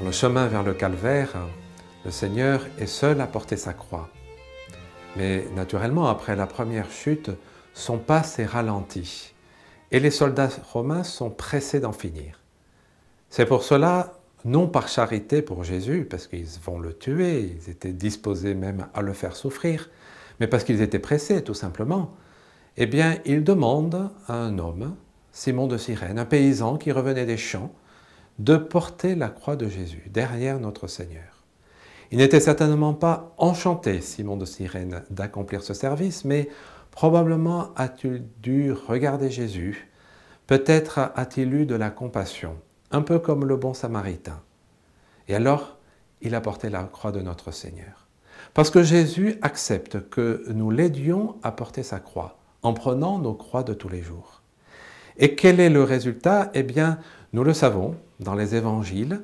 Dans le chemin vers le calvaire, le Seigneur est seul à porter sa croix. Mais naturellement, après la première chute, son pas s'est ralenti et les soldats romains sont pressés d'en finir. C'est pour cela, non par charité pour Jésus, parce qu'ils vont le tuer, ils étaient disposés même à le faire souffrir, mais parce qu'ils étaient pressés tout simplement, eh bien, ils demandent à un homme, Simon de Cyrène, un paysan qui revenait des champs, de porter la croix de Jésus derrière notre Seigneur. Il n'était certainement pas enchanté, Simon de Cyrène, d'accomplir ce service, mais probablement a-t-il dû regarder Jésus, peut-être a-t-il eu de la compassion, un peu comme le bon samaritain. Et alors, il a porté la croix de notre Seigneur. Parce que Jésus accepte que nous l'aidions à porter sa croix, en prenant nos croix de tous les jours. Et quel est le résultat? Eh bien, nous le savons dans les évangiles,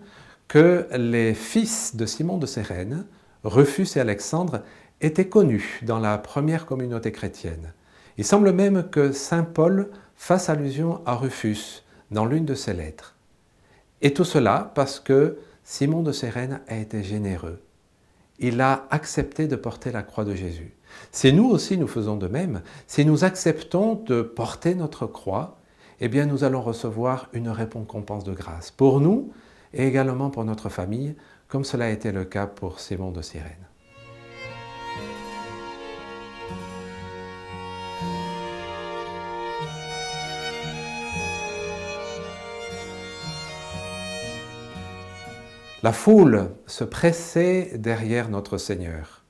que les fils de Simon de Cyrène, Rufus et Alexandre, étaient connus dans la première communauté chrétienne. Il semble même que saint Paul fasse allusion à Rufus dans l'une de ses lettres. Et tout cela parce que Simon de Cyrène a été généreux. Il a accepté de porter la croix de Jésus. Si nous aussi nous faisons de même, si nous acceptons de porter notre croix, eh bien nous allons recevoir une récompense de grâce pour nous et également pour notre famille, comme cela a été le cas pour Simon de Cyrène. La foule se pressait derrière notre Seigneur.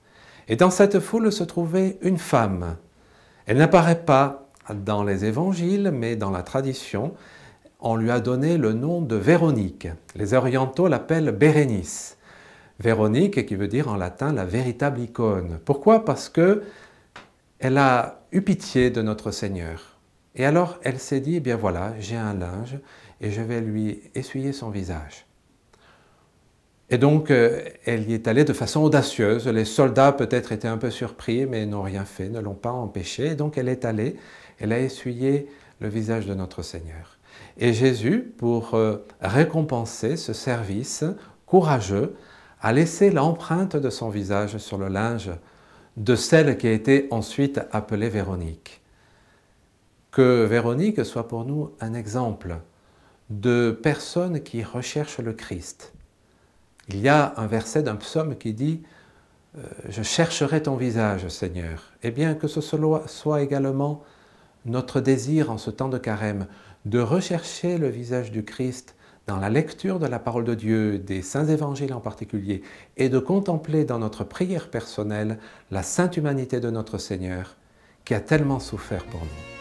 Et dans cette foule se trouvait une femme. Elle n'apparaît pas dans les évangiles, mais dans la tradition, on lui a donné le nom de Véronique. Les orientaux l'appellent Bérénice. Véronique, qui veut dire en latin la véritable icône. Pourquoi? Parce que elle a eu pitié de notre Seigneur. Et alors elle s'est dit, eh bien voilà, j'ai un linge et je vais lui essuyer son visage. Et donc, elle y est allée de façon audacieuse. Les soldats peut-être étaient un peu surpris, mais n'ont rien fait, ne l'ont pas empêché. Et donc, elle est allée, elle a essuyé le visage de notre Seigneur. Et Jésus, pour récompenser ce service courageux, a laissé l'empreinte de son visage sur le linge de celle qui a été ensuite appelée Véronique. Que Véronique soit pour nous un exemple de personnes qui recherchent le Christ. Il y a un verset d'un psaume qui dit « Je chercherai ton visage, Seigneur ». Eh bien, que ce soit également notre désir en ce temps de carême, de rechercher le visage du Christ dans la lecture de la parole de Dieu, des saints évangiles en particulier, et de contempler dans notre prière personnelle la sainte humanité de notre Seigneur qui a tellement souffert pour nous.